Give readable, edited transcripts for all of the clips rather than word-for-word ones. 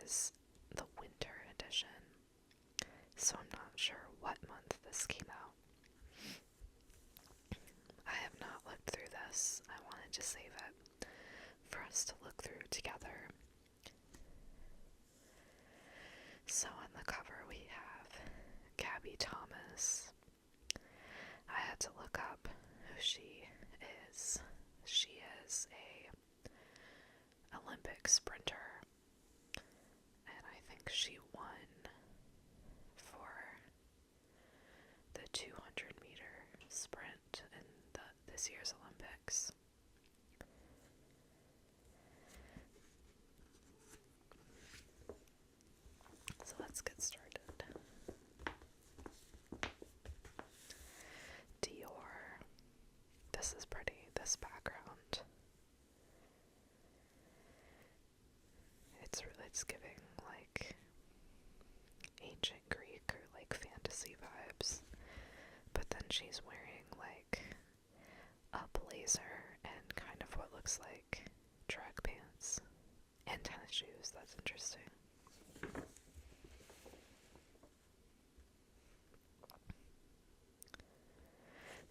is the winter edition, so I'm not sure what month this came out. I have not looked through this. I wanted to save it for us to look through together. So on the cover we have Gabby Thomas. I had to look up who she is. She is a Olympic sprinter, and I think she won for the 200-meter sprint in this year's Olympics. So let's get started. Dior. This is pretty, this background. It's giving like ancient Greek or like fantasy vibes. But then she's wearing like a blazer and kind of what looks like track pants and tennis shoes. That's interesting.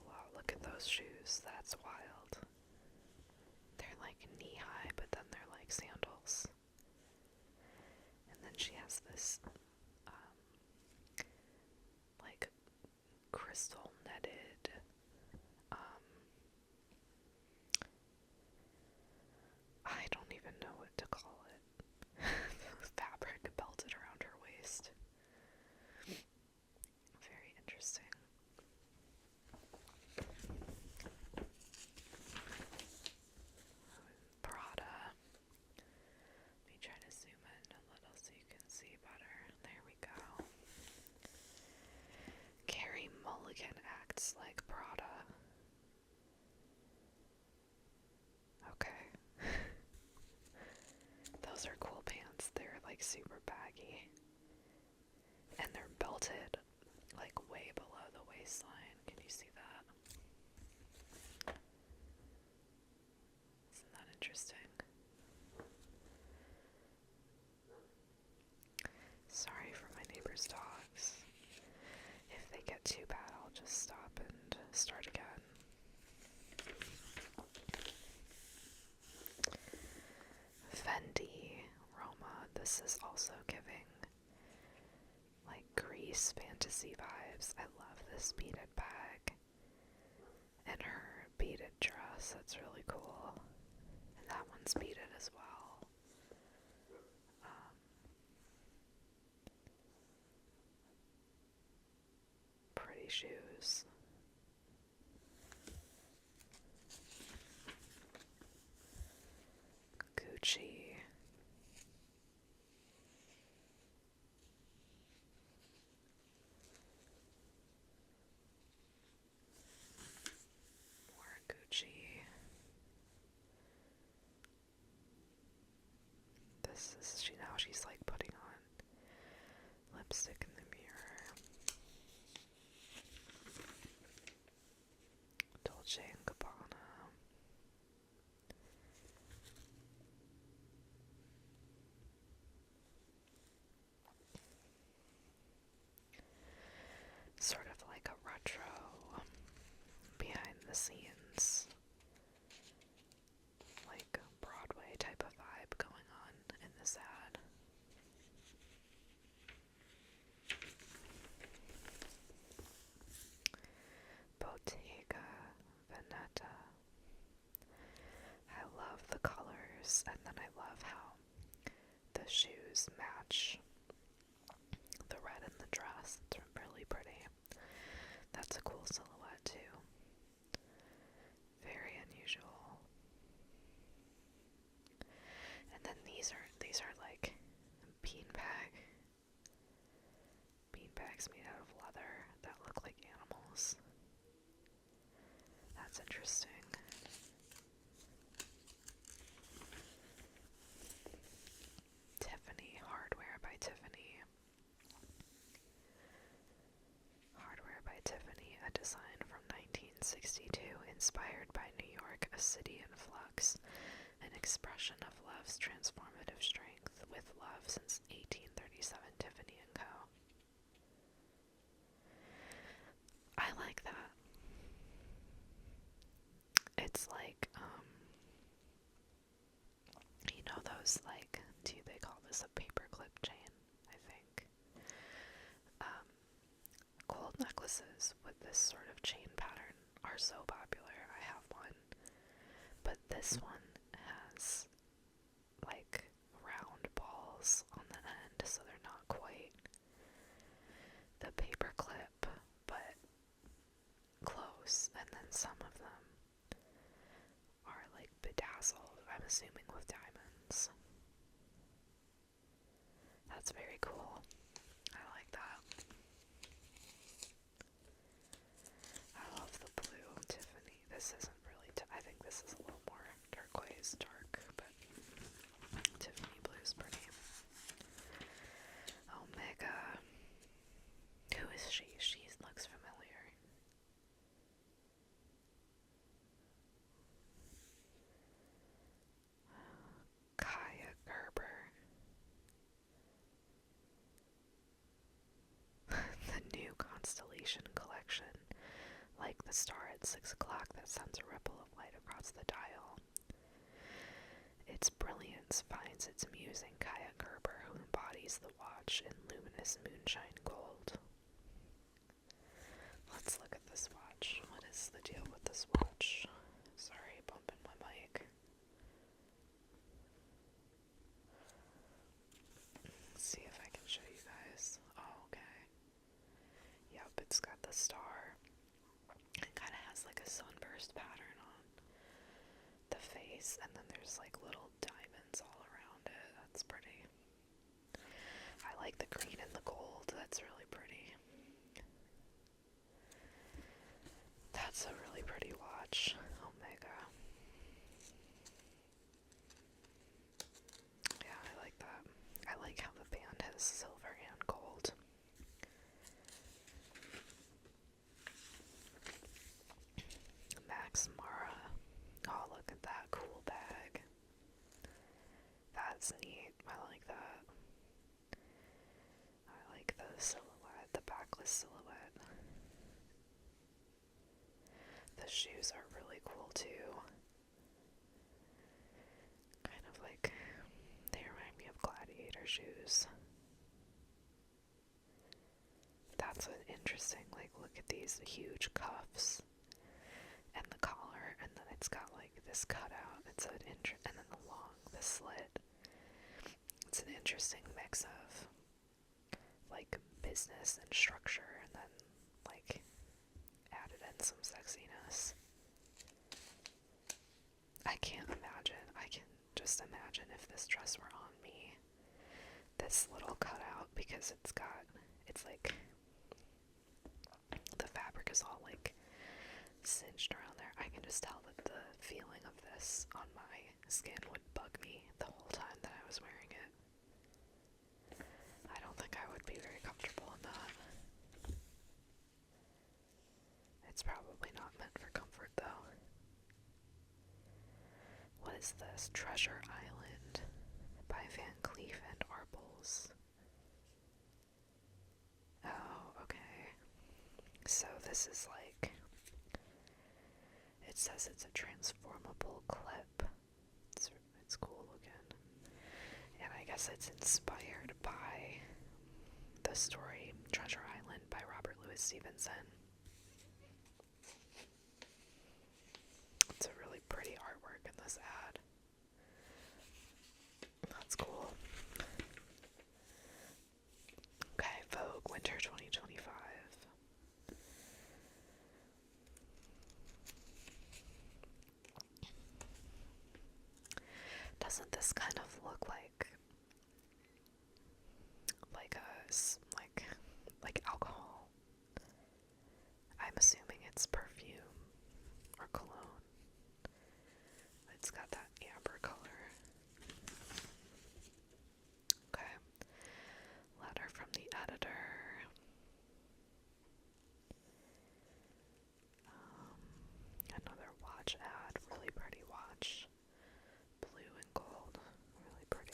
Wow, look at those shoes. That's wild. They're like knee-high, but then they're like sandals. And then she has this like crystal netted I don't even know what to call it. Fabric belted around her waist. Very interesting. Prada. Let me try to zoom in a little so you can see better. There we go. Carrie Mulligan acts like Prada. Okay. Those are cool pants. They're like super baggy. And they're belted like way below the waistline. Can you see that? Isn't that interesting? Sorry for my neighbor's dogs. If they get too bad, I'll just stop and start again. Fendi Roma. This is also giving like Grease fantasy vibes. I love this beaded bag and her beaded dress. That's really cool. And that one's beaded as well. Pretty shoes. Gucci. More Gucci. She's like putting on lipstick in the mirror. Dolce & Gabbana. Sort of like a retro behind the scenes, like Broadway type of vibe going on in this ad. Bottega Veneta. I love the colors, and then I love how the shoes match the red in the dress. It's really pretty. That's a cool silhouette too. Very unusual. And then these are like beanbags made out of leather that look like animals. That's interesting. Tiffany, Hardware by Tiffany. Hardware by Tiffany, a design from 1962 inspired by New York, a city in flux, an expression of love's transformative strength. with love since 1837, Tiffany & Co. I like that. It's like, you know those, like, they call this a paperclip chain, I think. Gold necklaces with this sort of chain pattern are so popular. I have one. But this one has, like, round balls on the end, so they're not quite the paperclip, but close. And then some of them are, like, bedazzled, I'm assuming with diamonds. That's very cool. I like that. I love the blue Tiffany. This isn't really, I think this is a little more turquoise dark, but Tiffany blue is pretty. Omega. Who is she? She looks familiar. Kaya Gerber. The new Constellation collection. Like the star at 6 o'clock that sends a ripple of light across the dial. Its brilliance finds its muse in Kaya Gerber, who embodies the watch in luminous moonshine gold. Let's look at this watch. What is the deal with this watch? Sorry, bumping my mic. Let's see if I can show you guys. Oh, okay. Yep, it's got the star. It kind of has like a sunburst pattern on the face, and then there's like little diamonds all around it. That's pretty. I like the green and the gold. That's really pretty. That's a really pretty watch. Omega. Yeah, I like that. I like how the band has silver and gold. Max Mara. Oh, look at that cool bag. That's neat. I like that. I like the silhouette, the backless silhouette. The shoes are really cool too. Kind of like, they remind me of gladiator shoes. That's an interesting, like, look at these huge cuffs. And the collar, and then it's got like this cutout. It's an and then the slit. It's an interesting mix of like business and structure, and then like added in some sexiness. I can't imagine. I can just imagine if this dress were on me. This little cutout, because it's like the fabric is all like cinched around there. I can just tell that the feeling of this on my skin would bug me the whole time that I was wearing it. I don't think I would be very comfortable in that. It's probably not meant for comfort though. What is this? Treasure Island by Van Cleef and Arpels. Oh, okay. So this is like, it says it's a transformable clip. It's cool looking. And I guess it's inspired by the story Treasure Island by Robert Louis Stevenson. It's a really pretty artwork in this ad. That's cool. Okay, Vogue Winter 2025. Doesn't this kind of look like alcohol? I'm assuming it's perfume or cologne. It's got that amber color. Okay. Letter from the editor. Another watch ad. Really pretty watch. Blue and gold. Really pretty.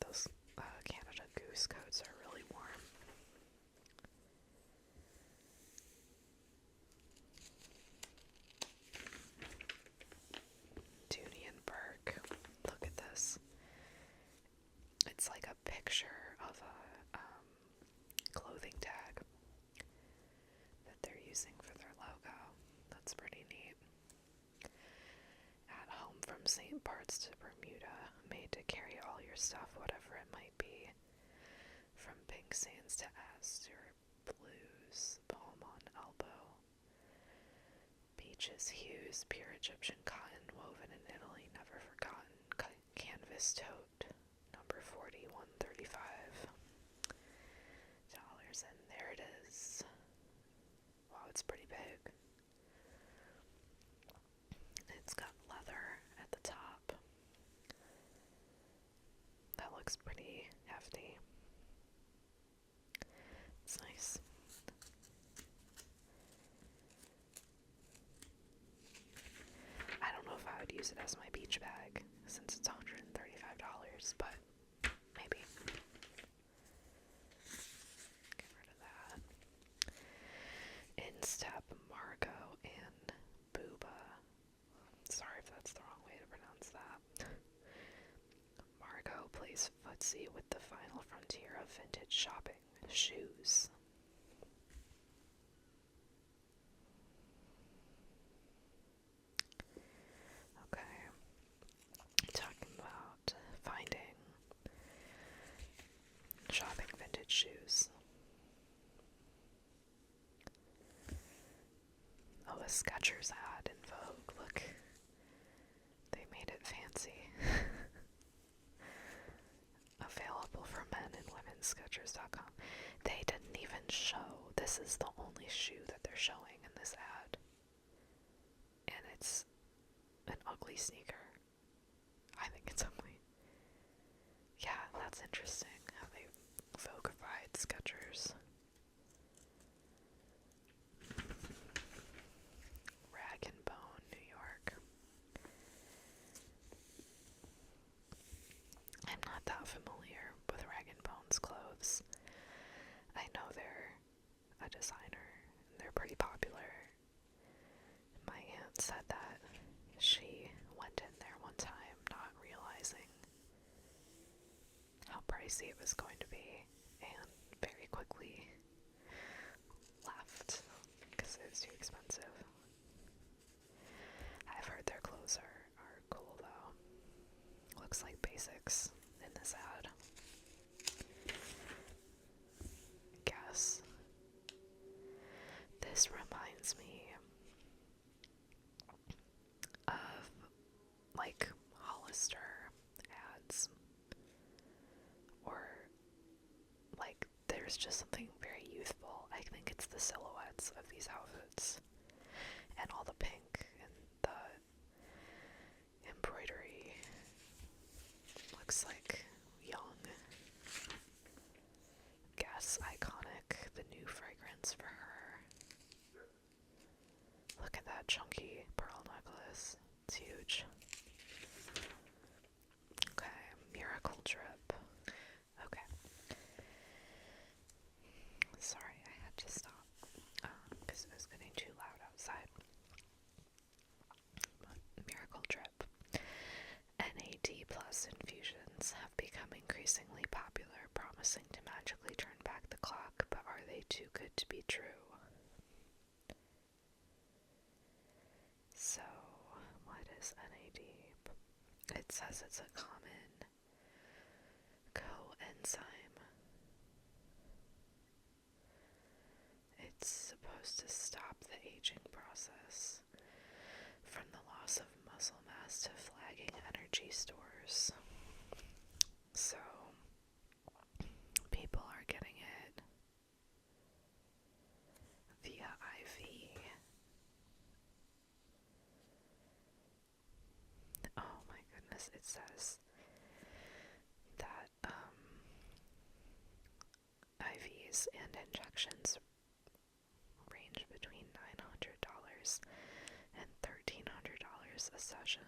those Canada Goose coats are really warm. Dooney and Burke. Look at this. It's like a picture of a clothing tag that they're using for their logo. That's pretty neat. At home from St. Bart's to Bermuda, made to carry all your stuff, whatever it might be. From pink sands to azure blues, palm on elbow. Beaches, hues, pure Egyptian cotton, woven in Italy, never forgotten. Canvas tote, number 40, $135. And there it is. Wow, it's pretty big. It's got leather at the top. That looks pretty hefty. It's nice. I don't know if I would use it as my beach bag since it's $135, but maybe. Get rid of that. Instep, Margot, and Booba. Sorry if that's the wrong way to pronounce that. Margot plays footsie with the final frontier of vintage shopping. Shoes. Okay. Talking about finding shopping vintage shoes. Oh, a Skechers ad in Vogue. Look. They made it fancy. Available for men and women, Skechers.com. They didn't even show. This is the only shoe that they're showing in this ad. And it's an ugly sneaker. I think it's ugly. Yeah, that's interesting how they Vogueified Skechers. Rag and Bone, New York. I'm not that familiar with Rag and Bone's clothes. I know they're a designer, and they're pretty popular. My aunt said that she went in there one time not realizing how pricey it was going to be, and very quickly left because it was too expensive. I've heard their clothes are cool though. Looks like basics in this ad. Guess. This reminds me of like Hollister ads, or like there's just something very youthful. I think it's the silhouettes of these outfits and all the pink and the embroidery. Looks like young. Guess iconic, the new fragrance for her. Look at that chunky pearl necklace. It's huge. Okay, Miracle Drip. Okay. Sorry, I had to stop because it was getting too loud outside. But Miracle Drip. NAD plus infusions have become increasingly popular, promising to magically turn back the clock, but are they too good to be true? So, what is NAD? It says it's a common coenzyme. It's supposed to stop the aging process, from the loss of muscle mass to flagging energy stores. So, people are getting it via IV. Oh my goodness, it says that IVs and injections range between $900 and $1,300 a session.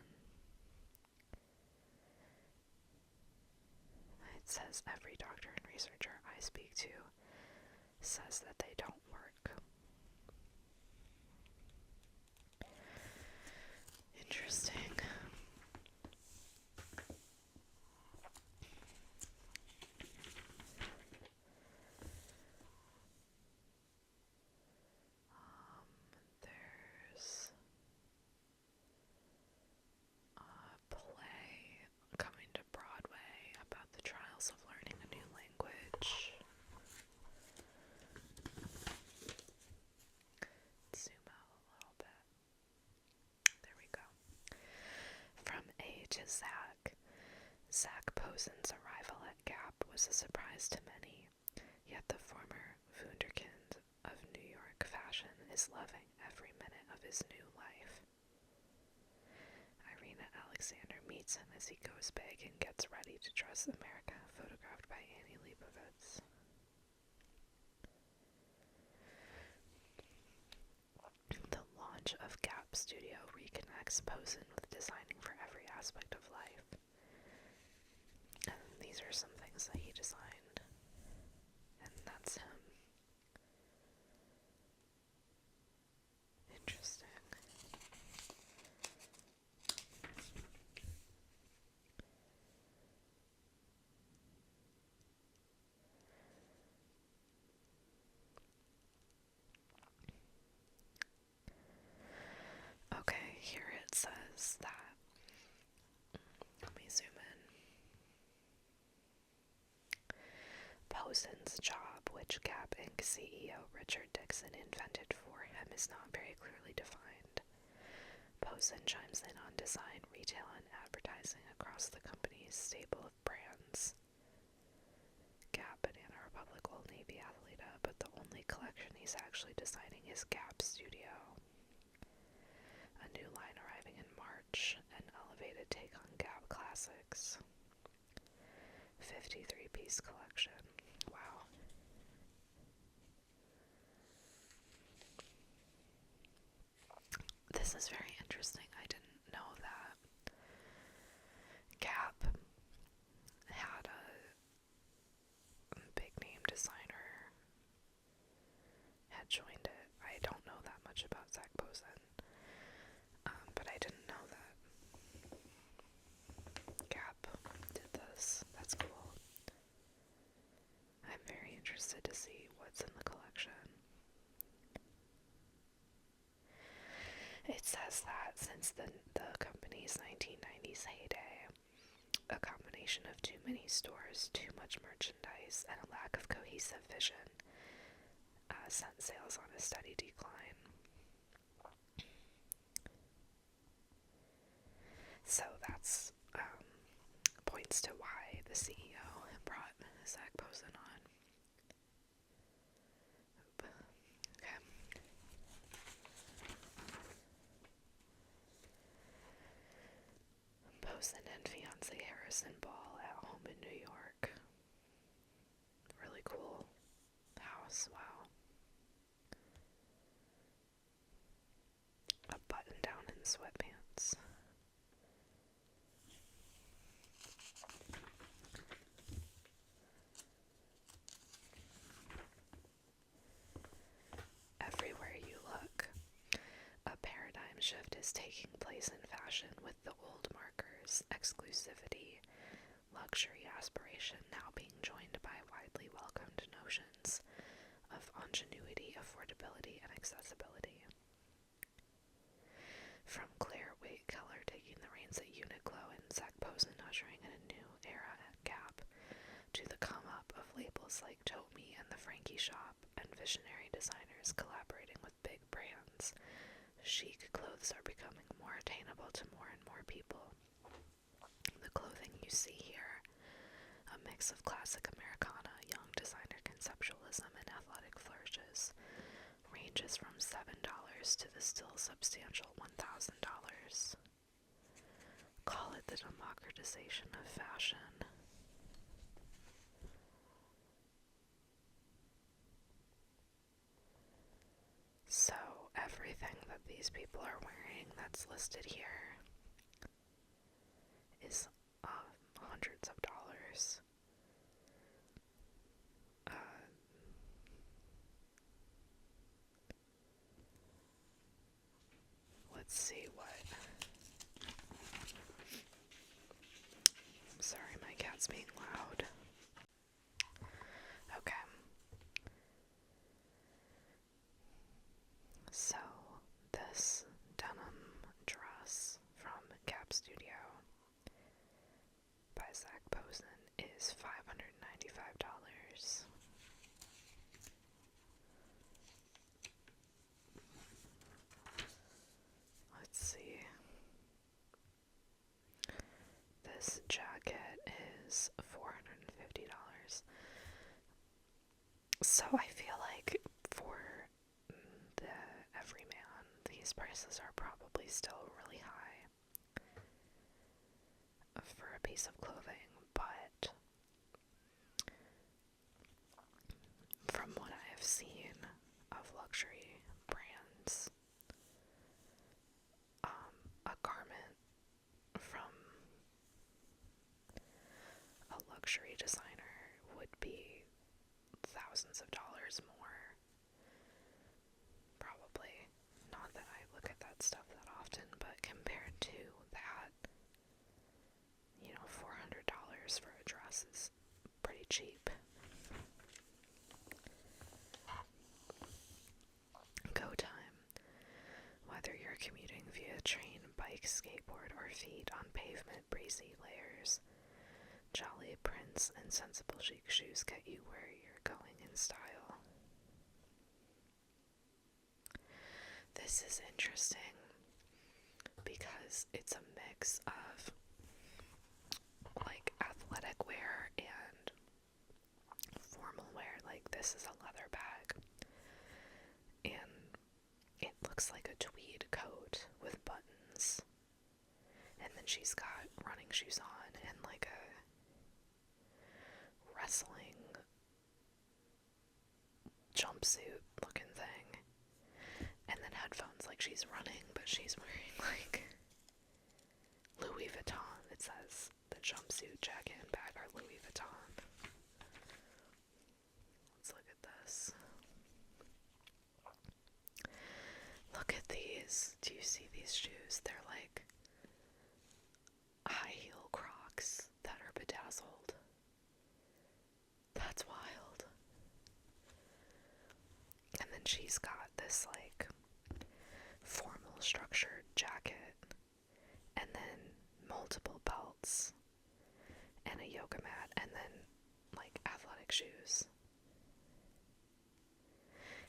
It says every doctor and researcher I speak to says that they don't work. Interesting. There's a play coming to Broadway about the trials of learning a new language. Zoom out a little bit. There we go. From A to Zac. Zac Posen's arrival at Gap was a surprise to many, yet the former wunderkind of New York fashion is loving every minute of his new life. Irina Alexander meets him as he goes big and gets ready to dress America, photographed by Annie Leibovitz. The launch of Gap Studio reconnects Posen with designing for every aspect of life. And these are some things that he designed. And that's him. Interesting. Okay, here it says that. Let me zoom in. Posen's job, which Gap Inc. CEO Richard Dixon invented for him, is not very clearly defined. Posen chimes in on design, retail, and advertising across the company's stable of brands. Gap, Banana Republic, Old Navy, Athleisure, but the only collection he's actually designing is Gap Studio. A new line arriving in March, an elevated take on Gap classics. 53-piece collection. Wow. This is very interesting. I didn't know that Gap had a big name designer had joined it. I don't know that much about Zac Posen, but I didn't know that Gap did this. That's cool. I'm very interested to see what's in the collection. It says that since the company's 1990s heyday, a combination of too many stores, too much merchandise, and a lack of cohesive vision sent sales on a steady decline. So that's points to why the CEO brought Zac Posen on. Okay. Posen and fiancé Harrison Ball at home in New York. Really cool house, wow. A button down in sweatpants. Everywhere you look, a paradigm shift is taking place in fashion, with the old markers, exclusivity, luxury, aspiration now being joined by widely welcomed notions of ingenuity, affordability, and accessibility. From Claire Waite Keller taking the reins at Uniqlo and Zac Posen ushering in a new era at Gap, to the come-up of labels like Tote Me and the Frankie Shop, and visionary designers collaborating with big brands, chic clothes are becoming more attainable to more and more people. The clothing you see here, a mix of classic Americana, young designer conceptualism, and athletic flourishes, ranges from $7 to the still substantial $1,000. Call it the democratization of fashion. So everything that these people are wearing that's listed here is hundreds of dollars. let's see what. Sorry, my cat's being loud. Okay. So, this denim dress from Cap Studio by Zac Posen is $595. Let's see. This jacket is $450. So I feel like for the everyman, these prices are probably still really high for a piece of clothing, but from what I have seen of luxury brands, a garment from a luxury designer would be thousands of dollars more. Probably. Not that I look at that stuff that often, but compared to that, $400 for a dress is pretty cheap. Go time. Whether you're commuting via train, bike, skateboard, or feet on pavement, breezy layers, jolly prints, and sensible chic shoes get you where you're going in style. This is interesting because it's a mix of like athletic wear and formal wear. Like, this is a leather bag and it looks like a tweed coat with buttons, and then she's got running shoes on and like a wrestling jumpsuit looking thing, and then headphones, like she's running, but she's wearing like Louis Vuitton. It says the jumpsuit, jacket, and bag are Louis Vuitton. Let's look at this. Look at these. Do you see these shoes? They're like high heel Crocs that are bedazzled. That's wild. And then she's got this like formal structured jacket, and then multiple belts, and a yoga mat, and then like athletic shoes.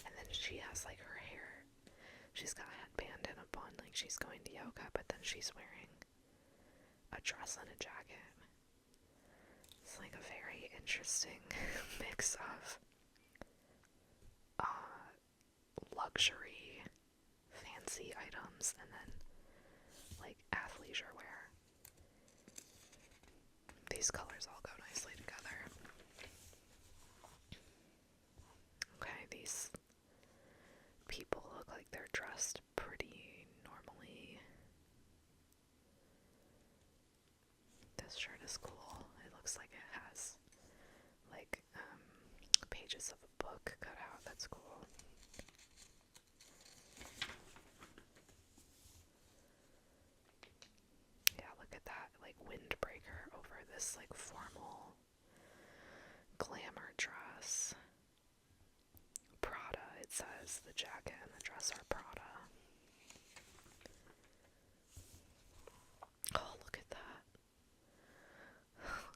And then she has like her hair, she's got a headband and a bun like she's going to yoga, but then she's wearing a dress and a jacket. It's like a very interesting mix of luxury, fancy items, and then like athleisure wear. These colors all go nicely together. Okay, these people look like they're dressed pretty normally. This shirt is cool. It looks like it has like pages of a book cut out. That's cool. Yeah, look at that, like windbreaker over this like formal glamour dress. Prada, it says. The jacket and the dress are Prada. Oh, look at that.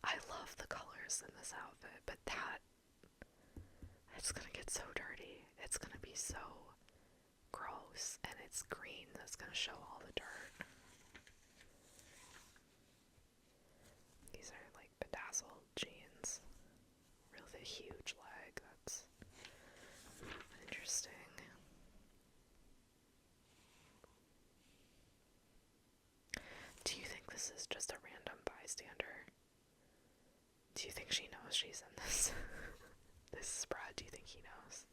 I love the colors in this outfit, but it's gonna get so dirty. It's gonna be so gross, and it's green. That's gonna show all the dirt. These are like bedazzled jeans. Really huge leg. That's interesting. Do you think this is just a random bystander? Do you think she knows she's in this this spread? Do you think he knows?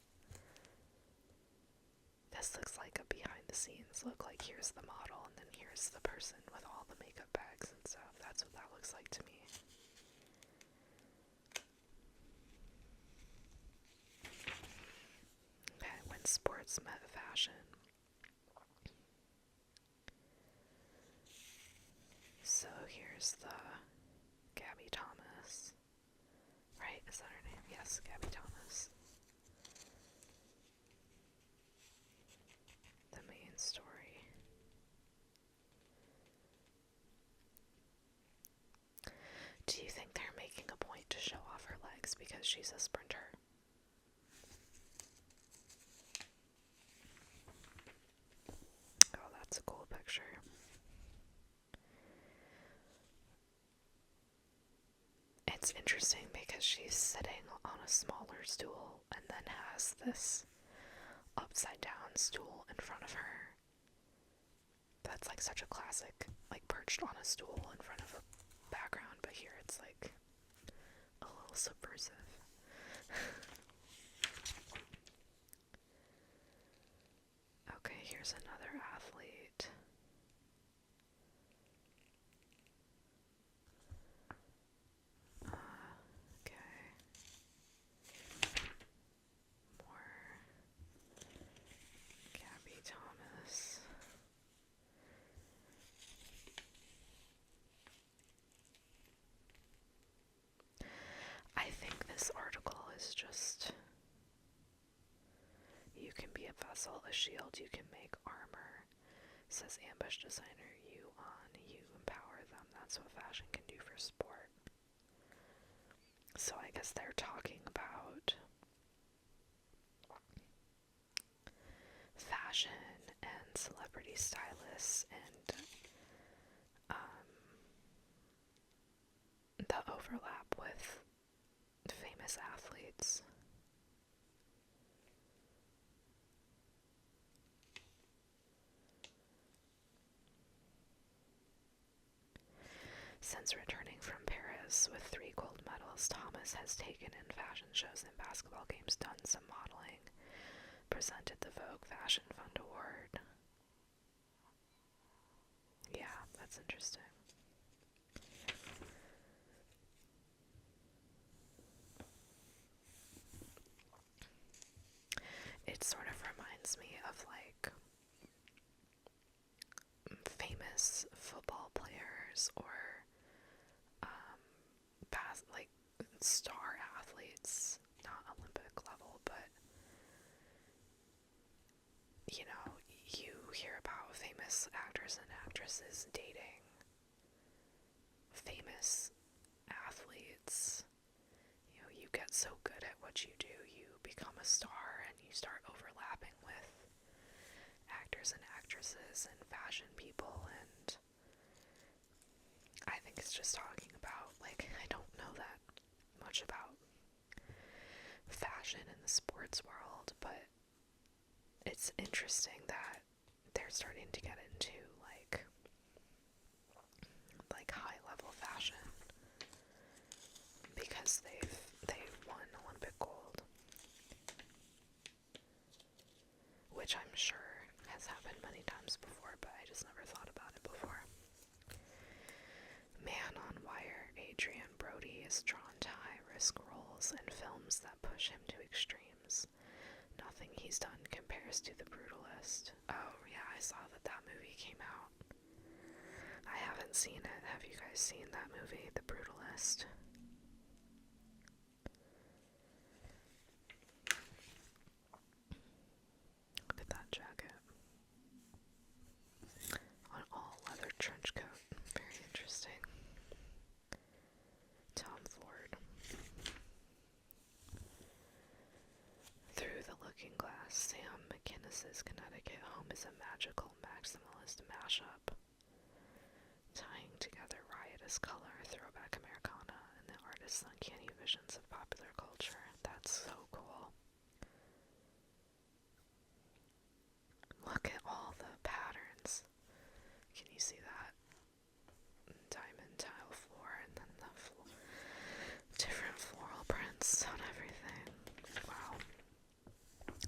This looks like a behind the scenes look. Like, here's the model and then here's the person with all the makeup bags and stuff. That's what that looks like to me. Okay, when sports met fashion. there's the Gabby Thomas. Right? Is that her name? Yes, Gabby Thomas. The main story. Do you think they're making a point to show off her legs because she's a sprinter? Oh, that's a cool picture. It's interesting because she's sitting on a smaller stool and then has this upside down stool in front of her. That's like such a classic, like perched on a stool in front of a background, but here it's like a little subversive. Okay, here's another athlete. Okay. More Gabby Thomas. I think this article is just, you can be a vessel, a shield, you can make armor. Says ambush designer, you empower them. That's what fashion can do for sport. So I guess they're talking about fashion and celebrity stylists and the overlap with famous athletes. Since returning from Paris with 3 gold medals, Thomas has taken in fashion shows and basketball games, done some modeling, presented the Vogue Fashion Fund Award. Yeah, that's interesting. It sort of reminds me of like famous football players or like star athletes, not Olympic level, but you know, you hear about famous actors and actresses dating famous athletes. You know, you get so good at what you do, you become a star and you start overlapping with actors and actresses and fashion people, and I think it's just talking about, like, I don't know that much about fashion in the sports world, but it's interesting that they're starting to get into like high level fashion because they've won Olympic gold, which I'm sure has happened many times before, but I just never thought about it before. Man on Wire, Adrian Brody is drawn to high-risk roles and films that push him to extremes. Nothing he's done compares to The Brutalist. Oh, yeah, I saw that movie came out. I haven't seen it. Have you guys seen that movie, The Brutalist? Look at that jacket. An all-leather trench coat. Very interesting. Tom Ford. Through the Looking Glass, Sam McInnes's Connecticut home is a magical Maximalist mashup, tying together riotous color, throwback Americana, and the artist's uncanny visions of popular culture. That's so cool. Look at all the patterns. Can you see that? Diamond tile floor, and then the different floral prints on everything. Wow.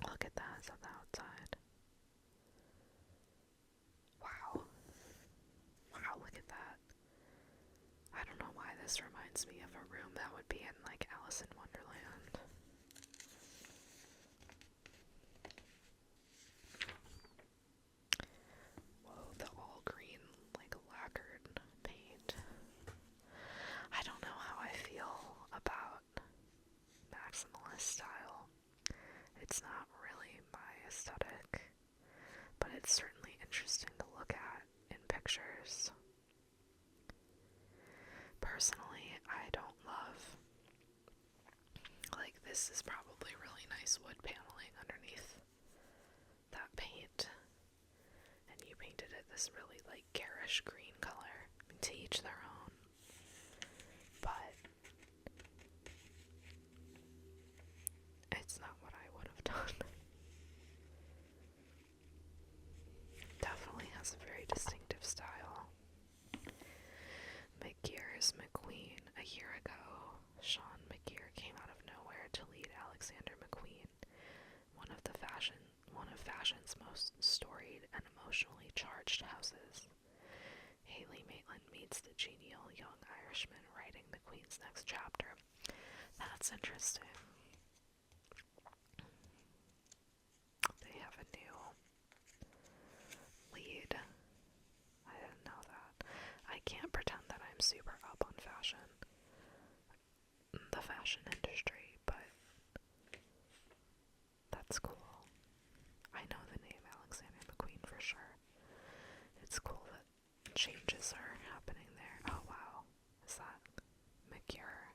Look at that, it's on the outside. Wow. Wow, look at that. I don't know why this reminds me of a room that would be in like Alice in Wonderland. Whoa, the all green, like lacquered paint. Personally, I don't love, like, this is probably really nice wood paneling underneath that paint, and you painted it this really, like, garish green color. To each their own, but it's not what I would have done. Definitely has a very distinctive style. McGear's McQueen. A year ago, Sean McGear came out of nowhere to lead Alexander McQueen, one of fashion's most storied and emotionally charged houses. Haley Maitland meets the genial young Irishman writing McQueen's next chapter. That's interesting. They have a new lead. I didn't know that. I can't pretend that I'm super up on fashion, the fashion industry, but that's cool. I know the name Alexander McQueen for sure. It's cool that changes are happening there. Oh wow, is that McGear?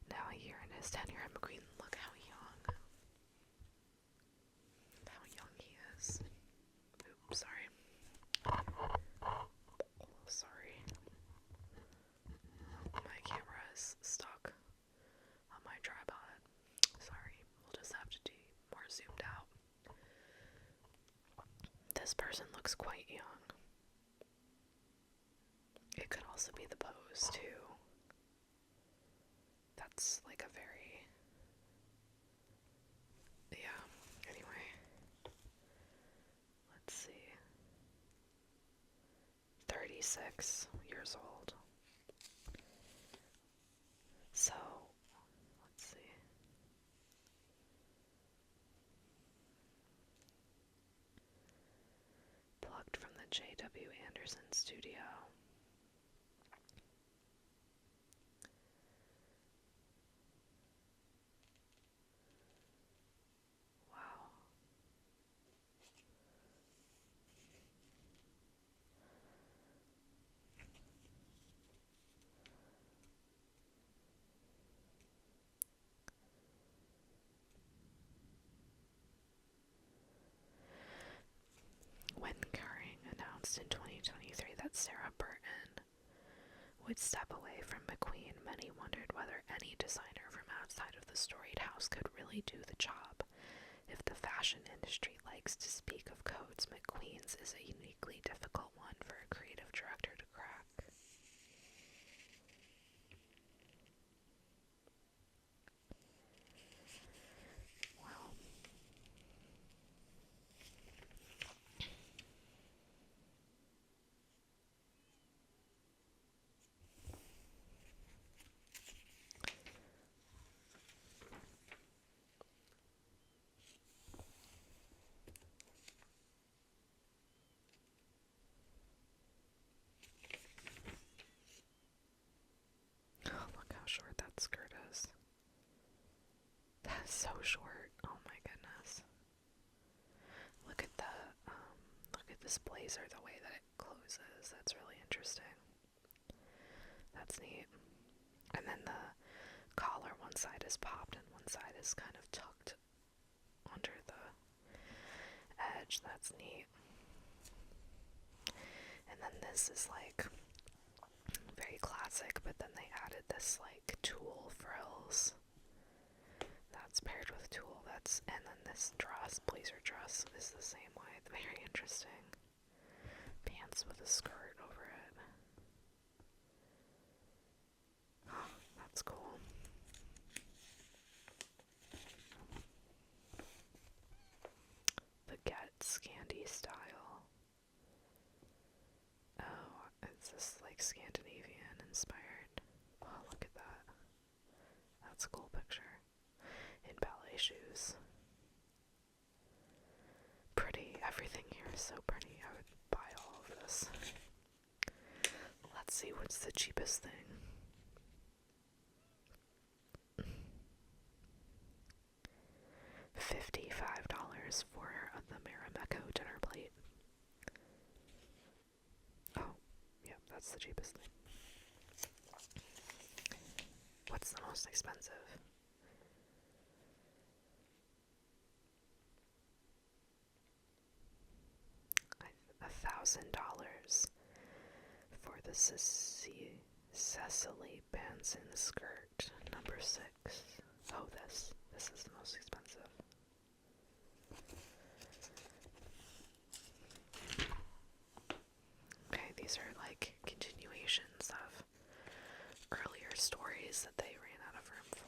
Now a year in his tenure at McQueen, look how young he is. Oops, sorry. Sorry. My camera is stuck on my tripod. Sorry, we'll just have to be more zoomed out. This person looks quite young. It could also be the pose, too. That's like a very... yeah, anyway. Let's see. 36 years old. So, let's see. Plucked from the J.W. Anderson studio. Wow. When Curring announced in 2023 that Sarah Burton would step away from McQueen, many wondered whether any designer from outside of the storied house could really do the job. If the fashion industry likes to speak of codes, McQueen's is a uniquely difficult one for a creative director to crack. Wow. Oh, look how short that skirt is. That is so short. Oh my goodness. Look at this blazer, the way that it closes. That's really interesting. That's neat. And then the collar, one side is popped and one side is kind of tucked under the edge. That's neat. And then this is like very classic, but then they added this like tulle frills. That's paired with tulle. And then this dress, blazer dress, is the same way. Very interesting. Pants with a skirt over it. Oh, that's cool. Baguette Scandi style. Oh, it's this like Scandinavian inspired. Oh, look at that. That's a cool picture. In ballet shoes. Pretty. Everything here is so pretty. I would buy all of this. Let's see what's the cheapest thing. $55 for the Marimekko dinner plate. Oh, yeah, that's the cheapest thing. What's the most expensive? $1,000 for the Cecily Benson skirt, number 6. Oh, this is the most expensive. Okay, these are like continuations of earlier stories that they ran out of room for.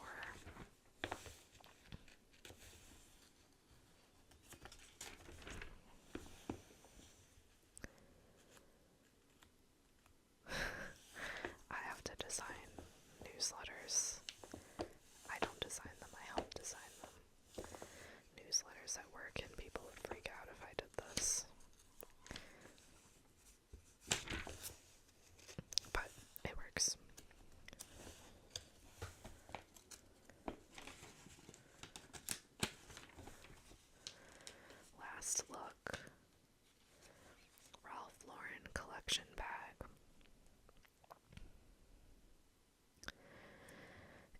I have to design newsletters. I don't design them, I help design them. Newsletters at work, and people would freak out if I did this. But it works. Last look. Ralph Lauren collection bag.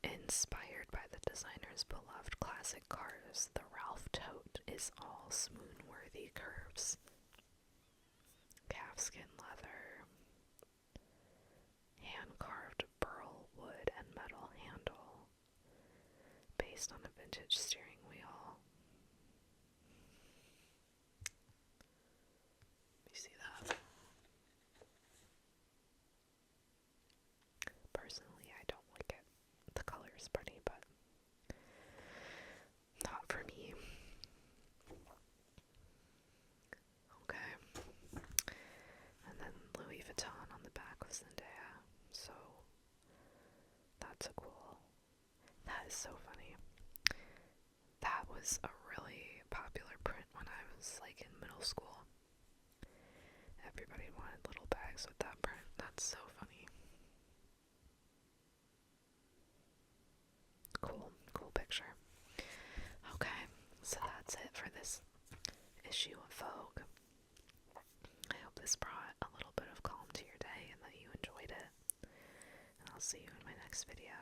Inspired by the designer's beloved classic cars, the Ralph tote is all swoon-worthy curves. Calfskin leather, hand-carved burl wood and metal handle, based on a vintage steering wheel. You see that? Personally, I don't like it. The color is pretty, but not for me. Okay. And then Louis Vuitton on the back of Zendaya. So, that's a cool. That is so funny. That was a really popular print when I was like in middle school. Everybody wanted little bags with that print. That's so funny. Cool picture. Okay, so that's it for this issue of Vogue. I hope this brought a little bit of calm to your day and that you enjoyed it. And I'll see you in my next video.